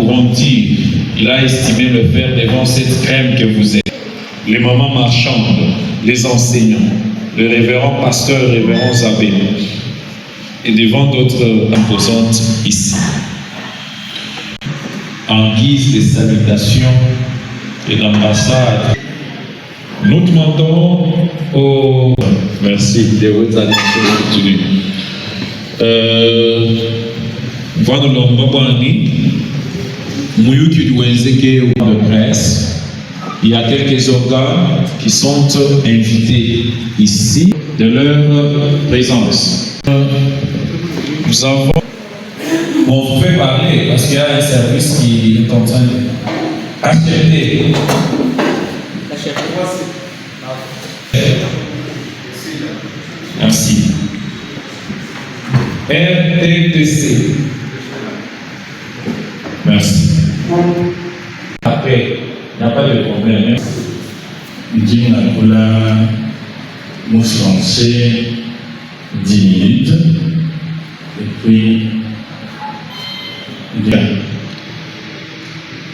pouvons dire, il a estimé le faire devant cette crème que vous êtes. Les mamans marchandes, les enseignants, le révérend pasteur, le révérend abbé, et devant d'autres imposantes ici. En guise de salutation et d'ambassade, nous demandons au... Merci de votre attention continue. Voilà le Mbabani, Mouyuki Douenzeke de presse. Il y a quelques organes qui sont invités ici de leur présence. Nous avons... On peut parler parce qu'il y a un service qui est en train d'acheter. Merci. RTTC. Merci. Après, il n'y a pas de problème. Dis mon français 10 minutes. Et puis, bien.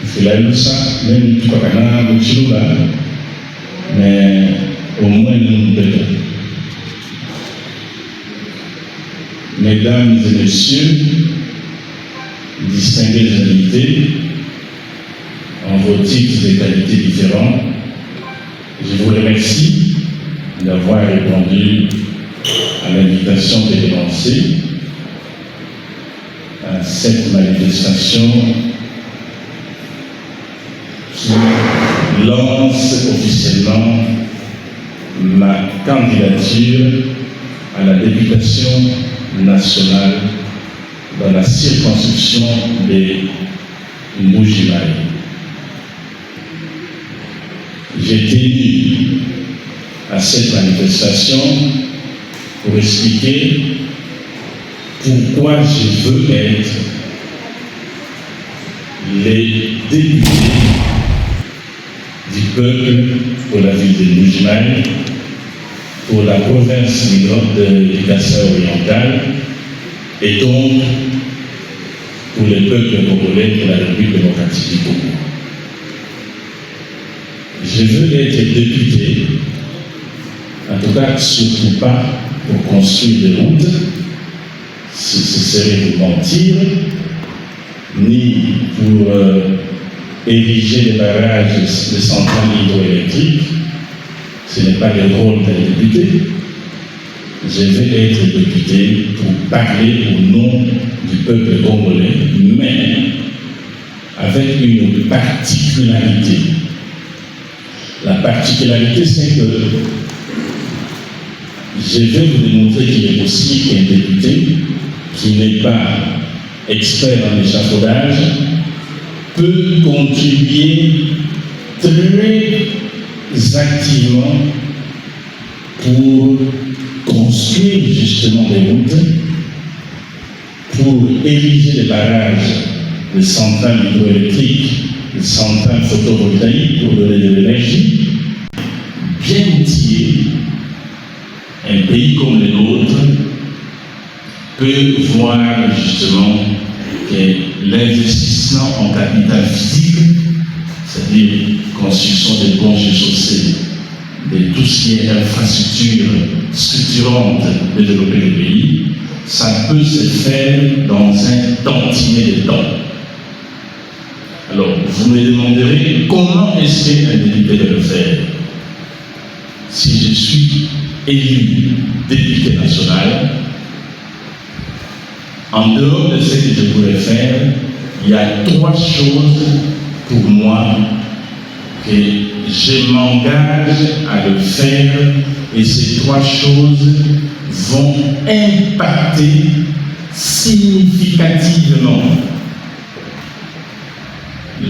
C'est la leçon, même si tu ne sais pas, mais au moins nous devons. Mesdames et messieurs, distingués invités, en vos titres et qualités différents, je vous remercie d'avoir répondu à l'invitation de dénoncer à cette manifestation qui lance officiellement ma candidature à la députation nationale dans la circonscription de Mbujimayi. J'ai tenu à cette manifestation pour expliquer pourquoi je veux être les députés du peuple pour la ville de Mbujimayi, pour la province de Kassai orientale et donc pour le peuple congolais pour la République démocratique du Congo. Je veux être député, en tout cas surtout pas pour construire des routes, ce serait vous mentir, ni pour ériger des barrages de centrales hydroélectriques. Ce n'est pas le rôle d'un député. Je vais être député pour parler au nom du peuple congolais, mais avec une particularité. La particularité, c'est que je vais vous démontrer qu'il est possible qu'un député qui n'est pas expert en échafaudage peut contribuer très activement pour construire justement des routes, pour ériger des barrages de centrales hydroélectriques, de centrales photovoltaïques pour donner de l'énergie, bien outillé. Un pays comme le nôtre peut voir justement que l'investissement en capital physique, c'est-à-dire construction des ponts et chaussées, de tout ce qui est infrastructure structurante de développer le pays, ça peut se faire dans un tantinet de temps. Alors, vous me demanderez comment est-ce qu'un député peut le faire? Si je suis élu député national, en dehors de ce que je pourrais faire, il y a 3 choses pour moi que je m'engage à le faire, et ces 3 choses vont impacter significativement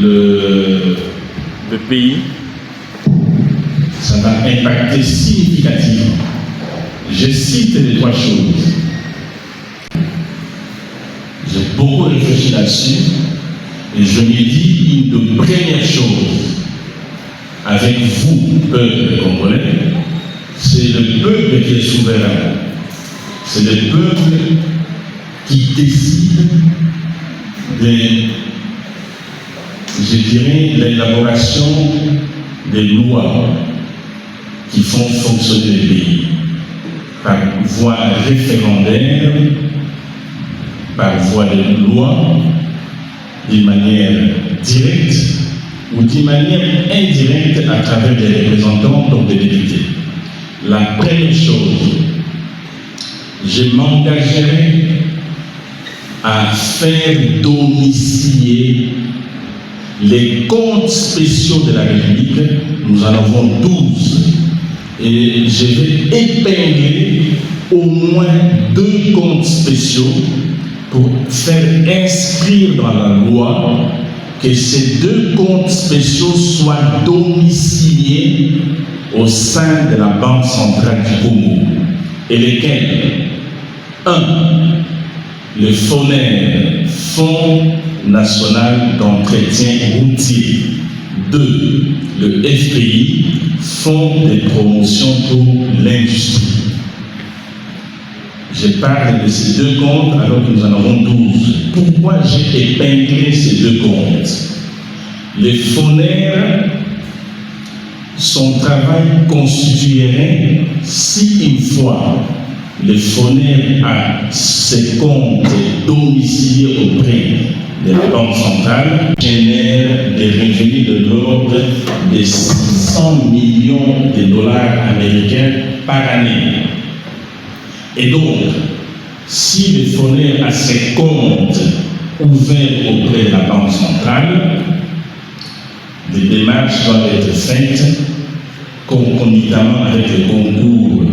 le pays. Ça va impacter significativement. Je cite les 3 choses. J'ai beaucoup réfléchi là-dessus et je m'ai dit une première chose avec vous, peuple congolais, c'est le peuple qui est souverain. C'est le peuple qui décide de je dirais, l'élaboration des lois qui font fonctionner le pays par voie référendaire, par voie de loi, d'une manière directe ou d'une manière indirecte à travers des représentants, donc des députés. La première chose, je m'engagerai à faire domicilier les comptes spéciaux de la République. Nous en avons 12. Et je vais épingler au moins 2 comptes spéciaux pour faire inscrire dans la loi que ces 2 comptes spéciaux soient domiciliés au sein de la Banque centrale du Congo. Et lesquels? 1. Le FONER, Fonds national d'entretien routier. 2. Le FPI, Fonds de promotion pour l'industrie. Je parle de ces 2 comptes alors que nous en avons 12. Pourquoi j'ai épinglé ces 2 comptes? Les FONER, son travail constituerait, si une fois le FONER a ses comptes domiciliés auprès de la Banque centrale, génère des revenus de l'ordre de 600 millions de dollars américains par année. Et donc, si le FONER a ses comptes ouverts auprès de la Banque centrale, des démarches doivent être faites concomitamment avec le concours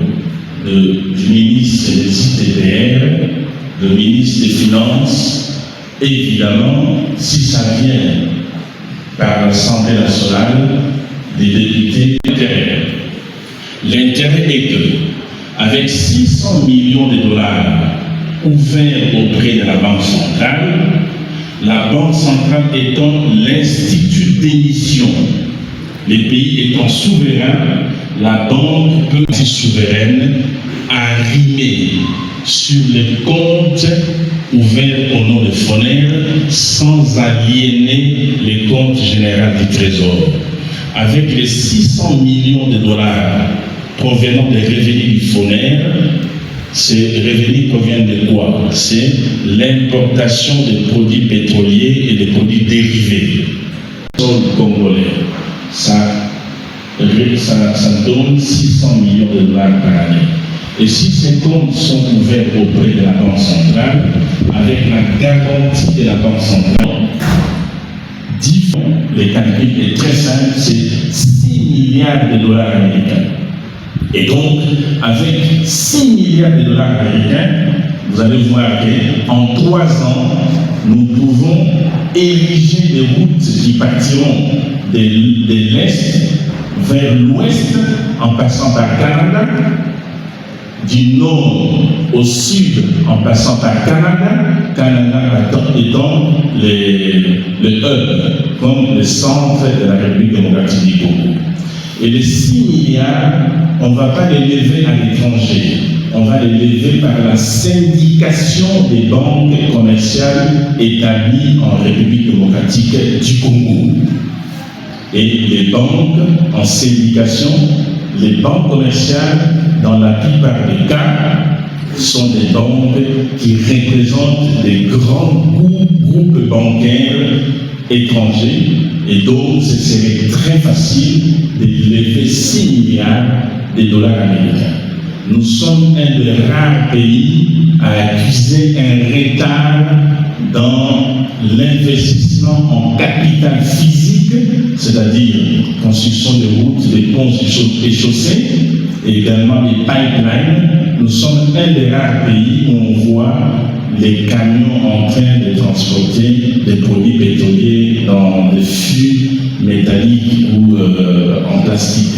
du ministre des ITPR, le ministre des Finances, évidemment, si ça vient par l'Assemblée nationale, des députés intérieurs. L'intérêt est que, avec 600 millions de dollars ouverts auprès de la Banque centrale, la Banque centrale étant l'institut d'émission, les pays étant souverains, la banque peut être souveraine à rimer sur les comptes ouverts au nom de FONER sans aliéner les comptes généraux du Trésor. Avec les 600 millions de dollars provenant des revenus du FONER, ces revenus proviennent de quoi? C'est l'importation des produits pétroliers et des produits dérivés. Sol congolais, ça donne 600 millions de dollars par année. Et si ces comptes sont ouverts auprès de la Banque centrale, avec la garantie de la Banque centrale, 10 fois, le calcul est très simple, c'est 6 milliards de dollars américains. Et donc, avec 6 milliards de dollars américains, vous allez voir qu'en 3 ans, nous pouvons ériger des routes qui partiront de l'Est vers l'Ouest en passant par Canada, du Nord au Sud en passant par Canada, Canada étant le hub, comme le centre de la République démocratique du Congo. Et les 6 milliards, on ne va pas les lever à l'étranger, on va les lever par la syndication des banques commerciales établies en République démocratique du Congo. Et les banques en syndication, les banques commerciales, dans la plupart des cas, sont des banques qui représentent des grands groupes bancaires étrangers, et donc ce serait très facile de lever 6 milliards de dollars américains. Nous sommes un des rares pays à accuser un retard dans l'investissement en capital physique, c'est-à-dire construction de routes, des ponts et chaussées, et également des pipelines. Nous sommes un des rares pays où on voit les camions en train de transporter des produits pétroliers dans des fûts métalliques ou en plastique.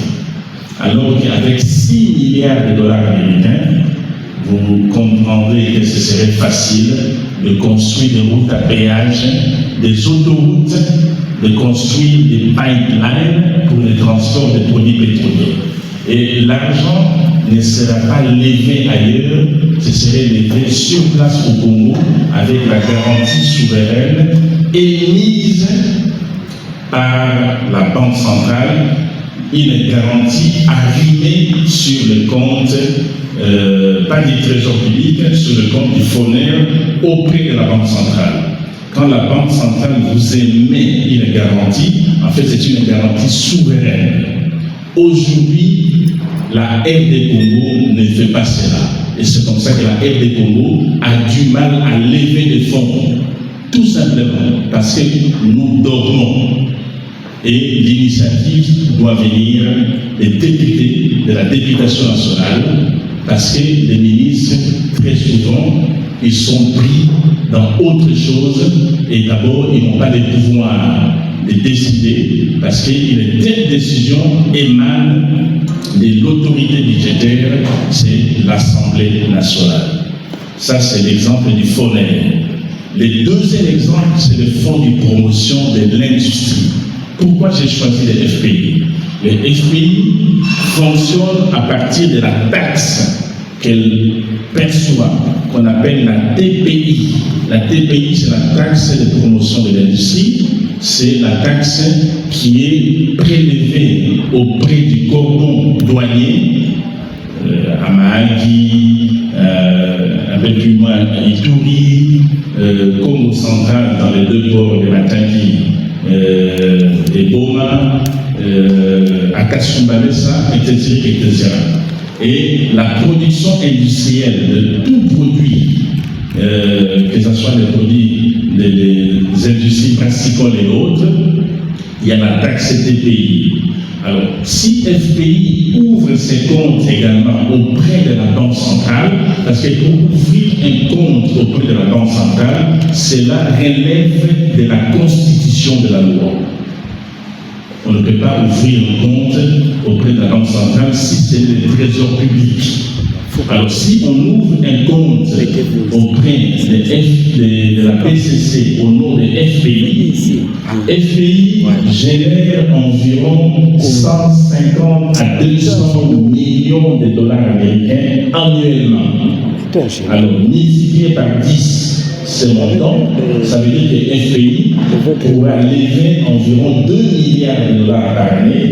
Alors qu'avec 6 milliards de dollars américains, vous comprendrez que ce serait facile de construire des routes à péage, des autoroutes, de construire des pipelines pour le transport des produits pétroliers. Et l'argent ne sera pas levé ailleurs, ce serait levé sur place au Congo avec la garantie souveraine émise par la Banque centrale une garantie arrimée sur le compte, pas du Trésor public, sur le compte du fondateur auprès de la Banque centrale. Quand la Banque centrale vous émet une garantie, en fait c'est une garantie souveraine. Aujourd'hui, la RD Congo ne fait pas cela. Et c'est comme ça que la RD Congo a du mal à lever des fonds. Tout simplement parce que nous dormons. Et l'initiative doit venir des députés de la députation nationale, parce que les ministres, très souvent, ils sont pris dans autre chose, et d'abord, ils n'ont pas le pouvoir de décider, parce qu'une telle décision émane de l'autorité budgétaire, c'est l'Assemblée nationale. Ça, c'est l'exemple du FONER. Le deuxième exemple, c'est le Fonds de promotion de l'industrie. Pourquoi j'ai choisi les FPI? Les FPI fonctionnent à partir de la taxe qu'elles perçoivent, qu'on appelle la TPI. La TPI, c'est la taxe de promotion de l'industrie. C'est la taxe qui est prélevée auprès du cordon douanier, à Mahagi, un peu plus loin à Ituri, Congo central dans les deux ports de Matadi, et Boma, à Kasumbalesa, etc. Et la production industrielle de tout produit, que ce soit les produits des industries brassicoles et autres, il y a la taxe TPI. Alors, si FPI ouvre ses comptes également auprès de la Banque centrale, parce que pour ouvrir un compte auprès de la Banque centrale, cela relève de la constitution de la loi. On ne peut pas ouvrir un compte auprès de la Banque centrale si c'est le trésor public. Alors, si on ouvre un compte auprès de la PCC au nom de FPI, FPI génère environ 150 à 200 millions de dollars américains annuellement. Alors, multiplié par 10 ce montant, ça veut dire que FPI pourra lever environ 2 milliards de dollars par année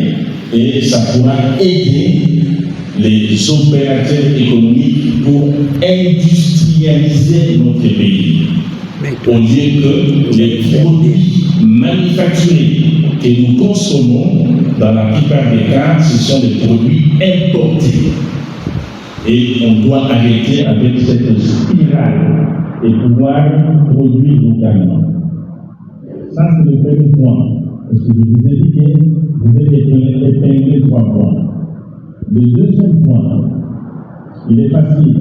et ça pourra aider les opérateurs économiques pour industrialiser notre pays. Au lieu que les produits manufacturés que nous consommons, dans la plupart des cas, ce sont des produits importés. Et on doit arrêter avec cette spirale et pouvoir produire localement. Ça, c'est le premier point. Parce que je vous ai dit que vous devez épingler 3 points. Le deuxième point, il est facile.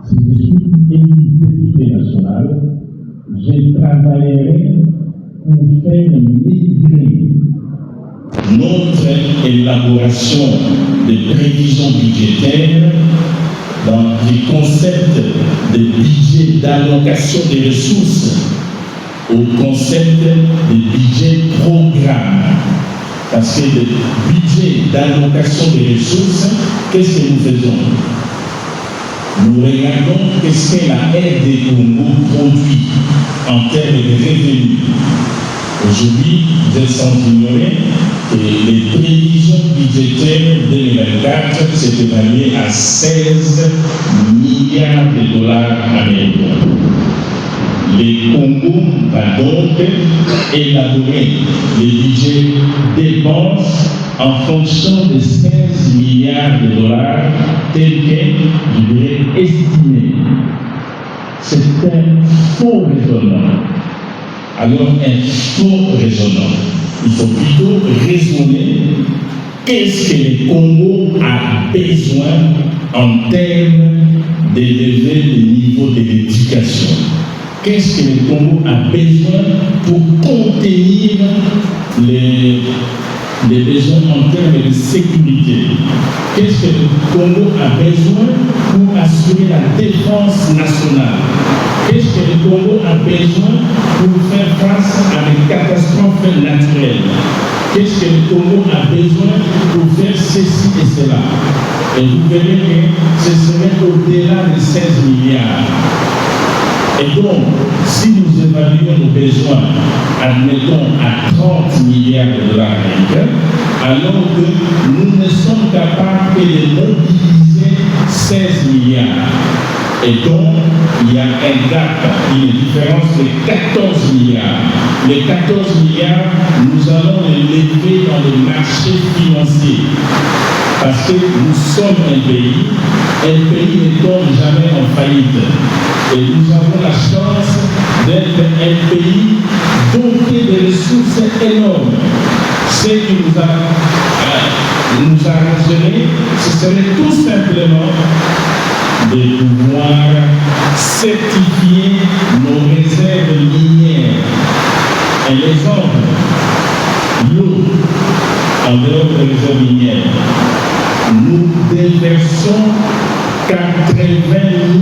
Si je suis élu député national, je travaillerai pour faire migrer notre élaboration des prévisions budgétaires dans les concepts de budget d'allocation des ressources au concept de budget programme. Parce que le budget d'allocation des ressources, qu'est-ce que nous faisons? Nous regardons qu'est-ce que la RD Congo produit en termes de revenus. Aujourd'hui, vous êtes sans ignorer que les prévisions budgétaires 2024 s'est évaluées à 16 milliards de dollars américains. Le Congo va donc élaborer les budgets dépenses en fonction des 16 milliards de dollars tels que je dirais estimés. C'est un faux raisonnement. Alors, un faux raisonnement. Il faut plutôt raisonner qu'est-ce que le Congo a besoin en termes d'élever le niveau de l'éducation. Qu'est-ce que le Congo a besoin pour contenir les besoins en termes de sécurité? Qu'est-ce que le Congo a besoin pour assurer la défense nationale? Qu'est-ce que le Congo a besoin pour faire face à des catastrophes naturelles? Qu'est-ce que le Congo a besoin pour faire ceci et cela? Et vous verrez que ce serait au-delà de 16 milliards. Et donc, si nous évaluons nos besoins, admettons, à 30 milliards de dollars américains, alors que nous ne sommes capables de mobiliser 16 milliards. Et donc, il y a un gap, une différence de 14 milliards. Les 14 milliards, nous allons les lever dans le marché financier. Parce que nous sommes un pays ne tombe jamais en faillite. Et nous avons la chance d'être un pays doté de ressources énormes. Ce qui nous arrangerait, ce serait tout simplement de pouvoir certifier nos réserves minières. Un exemple, l'eau, en dehors des réserves minières, nous déversons 80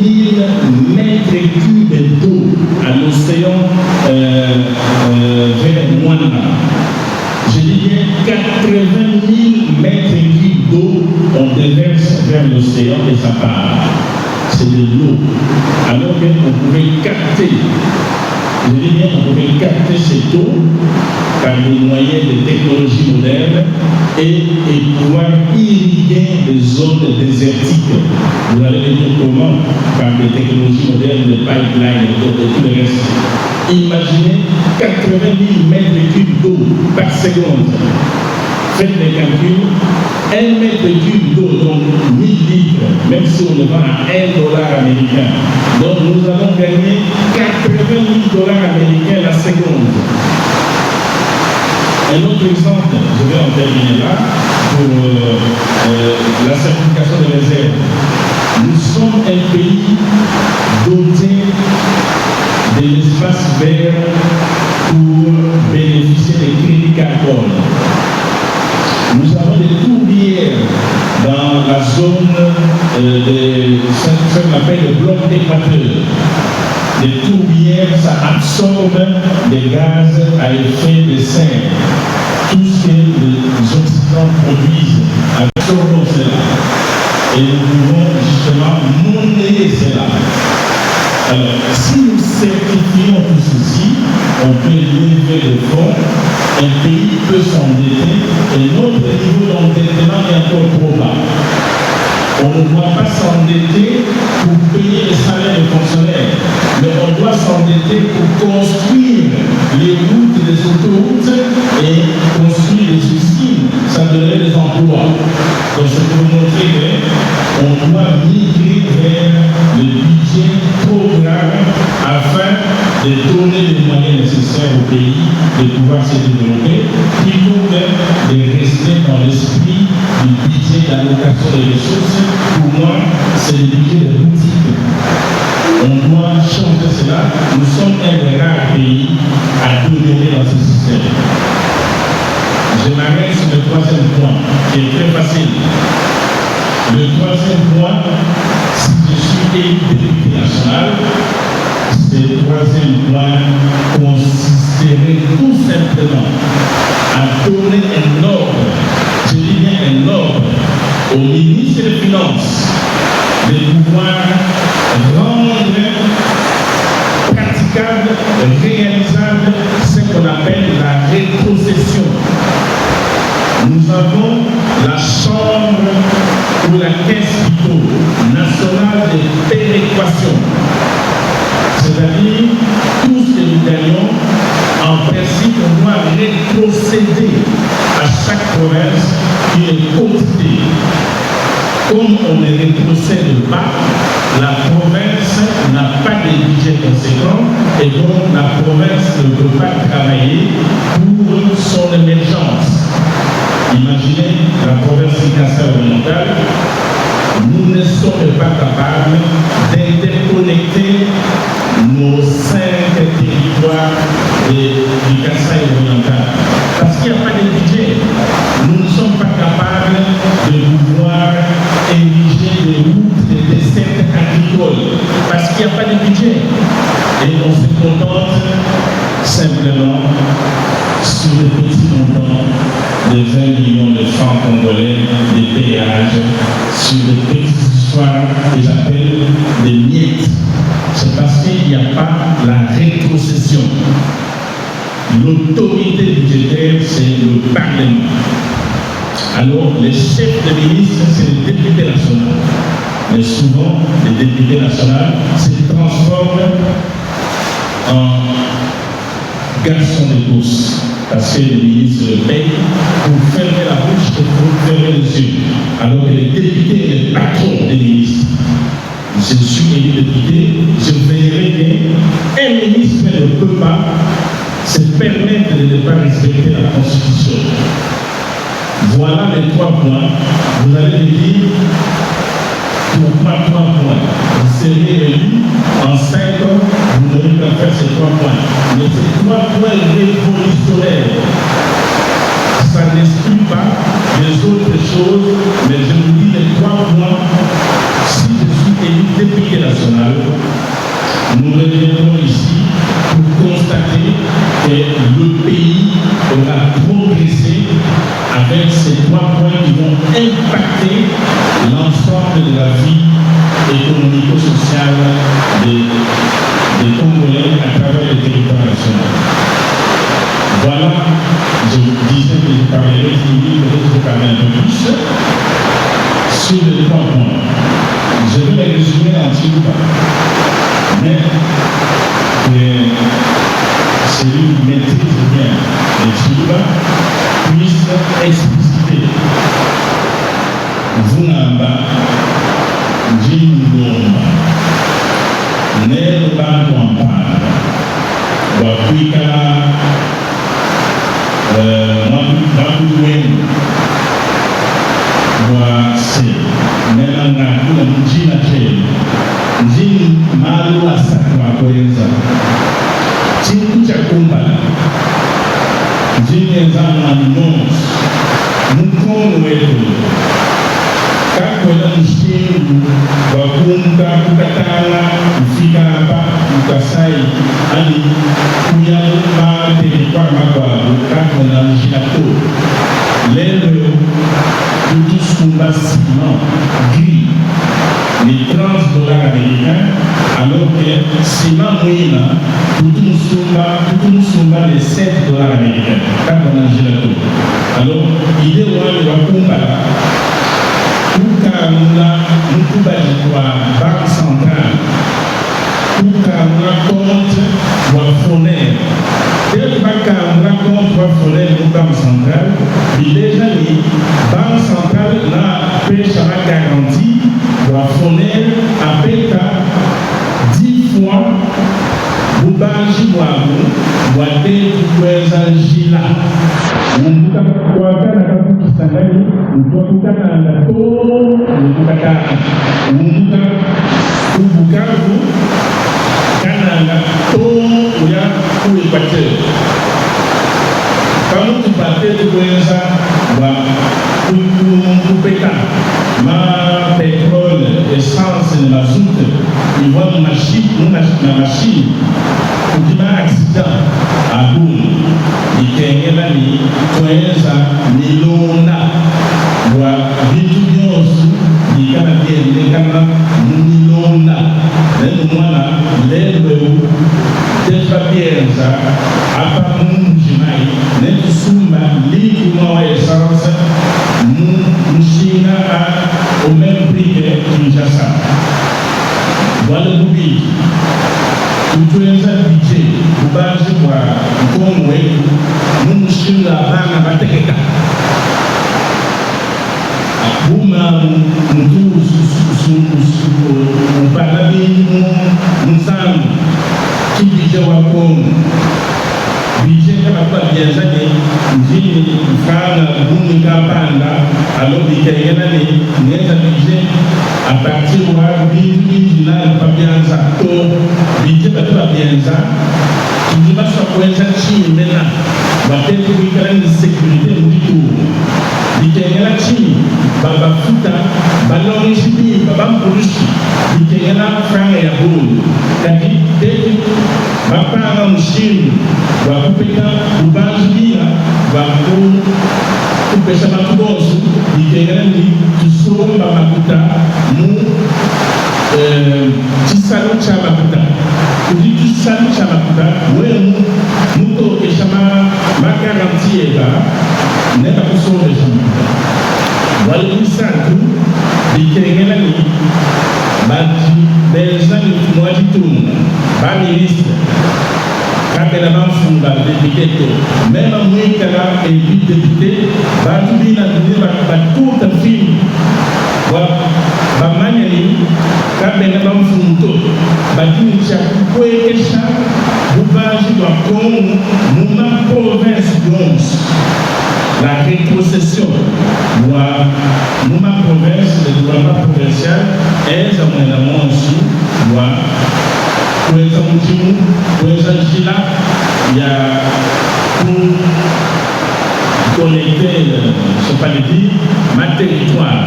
000 mètres cubes d'eau à l'océan vers Moana. Je dis bien 80 000 mètres cubes d'eau, on déverse vers l'océan et ça part. C'est de l'eau. Alors qu'on pouvait capter, je dis bien on pouvait capter cette eau par des moyens de technologie moderne et pouvoir irriguer des zones désertiques. Vous allez le dire comment? Par des technologies modernes, des pipelines et tout le reste. Imaginez 80 000 mètres cubes d'eau par seconde. Faites les calculs, 1 mètre cube d'eau, donc 1000 litres, même si on le vend à $1 américain. Donc nous allons gagner 80 000 $ américains la seconde. Un autre exemple, je vais en terminer là, pour la certification des réserves. Nous sommes un pays doté de l'espace vert pour bénéficier des crédits carbone. Nous avons des tourbières dans la zone de ce qu'on appelle le bloc d'équateur. Les tourbières, ça absorbe des gaz à effet de serre. Tout ce que les oxydants produisent, absorbons cela. Et nous pouvons justement monnayer cela. Alors, si nous certifions tout ceci, on peut lever le fonds, un pays peut s'endetter et notre niveau d'endettement est encore trop bas. On ne doit pas s'endetter pour payer les salaires des fonctionnaires, mais on doit s'endetter pour construire les routes, les autoroutes et construire les usines. Ça donnerait des emplois. Donc, je peux vous montrer qu'on doit migrer vers le budget programme afin de donner les moyens nécessaires au pays de pouvoir se développer, plutôt que de rester dans l'esprit du budget d'allocation des ressources. Pour moi, c'est le budget de boutique. On doit changer cela. Nous sommes un des rares pays à demeurer dans ce système. Je m'arrête sur le troisième point, qui est très facile. Le troisième point, si je suis élu député national, ce troisième point consisterait tout simplement à donner un ordre, je dis bien un ordre, au ministre des Finances de pouvoir rendre praticable, réalisable ce qu'on appelle la rétrocession. Nous avons la chambre ou la caisse nationale de péréquation, c'est-à-dire tout ce que nous gagnons, en principe, on doit rétrocéder à chaque province qui est quotité. Comme on ne rétrocède pas, la province n'a pas de budget conséquent et donc la province ne peut pas travailler pour son émergence. Imaginez la province du Kassai-Oriental, nous ne sommes pas capables d'interconnecter nos 5 territoires du Kassai-Oriental. Parce qu'il n'y a pas de budget. Nous ne sommes pas capables de pouvoir ériger des routes, des dessertes agricoles. Parce qu'il n'y a pas de budget. Et on se contente simplement sur le petit montant de 20 millions de francs congolais de péage sur des petites histoires que j'appelle des miettes. C'est parce qu'il n'y a pas l'autorité budgétaire, c'est le Parlement. Alors, les chefs de ministres, c'est les députés nationaux. Mais souvent, les députés nationaux se transforment en garçons de course. Parce que les ministres le payent pour fermer la bouche et pour fermer les yeux. Alors que les députés et les patrons des ministres. Je suis élu député, je verrai qu'un ministre ne peut pas se permettre de ne pas respecter la Constitution. Voilà les 3 points. Vous allez me dire pourquoi 3 points. Vous serez élu en 5 ans, vous n'aurez qu'à faire ces 3 points. Mais ces 3 points révolutionnaires, ça n'exclut pas les autres choses, mais je vous dis les 3 points. Si je suis élu député national, nous reviendrons ici pour constater que le pays aura progressé avec ces 3 points qui vont impacter l'ensemble de la vie économico-sociale des Congolais à travers le territoire national. Voilà, je vous disais que je parlerai 10 minutes, peut-être je parlerai un peu plus sur les 3 points. Je vais les résumer en Tchouba, mais celui qui maîtrise bien les Tchouba puisse expliciter. Vunamba, Jingomba, Nelba Kwampara, Wakwika, Makuwen, Wase, Nelanga, Kuna Mjina Chen, Jini Malu Asakwa Kweza, Chingu Chakumbala, Jini Zama Mons, Mukono Weto, Kakwela Mshingu, Wakunga, Kukatala, Mfika hapa, Mkasai, Ali, Kuyaluma, Territoire Magwabu, Kakwela Mjinato, Lelo, Tutusumba Ciment, Gris, les $30 américains, alors que Ciment Moïna, Tutusumba les $7 américains, Kakwela Mjinato. Alors, il est loin de Wakumba. Kukamuna Mukubali kwa Banque Centrale, Kukamuna compte wa Foner. Dès que Kukamuna compte wa Foner de Banque Centrale, il déjà les Banque Centrale n'a pêche à la garantie wa Foner à payer 10 fois Bubanji Wabu, Wade Kweza Jila. Mbuka kwa kana kabuki sangani, mbuka kana to, mbuka kana Bukavu, kana to ya kuipate. Kama tupate kuweza wa kupeka ma pétrole, essence et mazout, ils vont na machine. Ukima accident abu ikengela ni kuweza milona wa vitu vyosu ikana biendekana milona neno mwana lelo defa bienza apa munjimai neno sumba liku mwa essence mshina au même prix que Kinshasa. Voilà le but. Tutuenza budget kubanzi kwa mkono wetu munushinga bana batekeka akuma mtuzu mpalabini msangu kibije wa Kongo budget kama kwa biazani mjini mfana buni kapanda alobi kayena ni neza budget à partir de là, pas bien ça. L'idée de la bien ça, tu ne vas pas faire Chine maintenant. Va être une sécurité au tout. L'idée de la Chine, Baba Futa, Ballon Chibi, Baba Pourushi, l'idée de la Franga Yaboul. C'est-à-dire, va pas en Chine, va couper un, ou va Jibia, va couper sa matouose, l'idée de la tu sauves Baba Futa, nous. Tisalo chama kuta, kudi tisalo chama kuta, wewe muto keshama garantie n'est pas pour sauver les gens. Voilà pour ça que les Kérénani, les amis, moi du tout, les ministres, quand elle a fait le député, même à moi qu'elle a élu député, tout bien tout un film. Bamanyani, quand elle a fait un photo, tout chaque fois que chaque boubagie doit comme nous province bronze. La rétrocession, nous ma province, le gouvernement provincial, est un aussi, pour les là, il y a pour connecter, je ne sais pas le dire, ma territoire.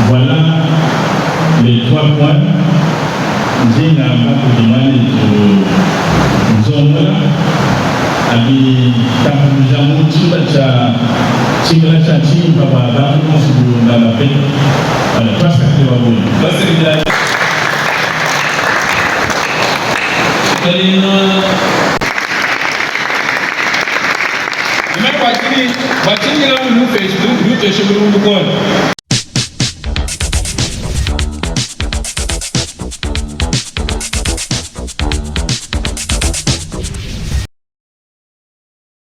Voilà les 3 points. J'ai un peu de demander de zone là. Abi tamu jamu chibacha chingla chanchi baba babu monsu na la paix. Voilà, pas ça que va vous. Parce que mais pas qui là nous Facebook nous te chez nous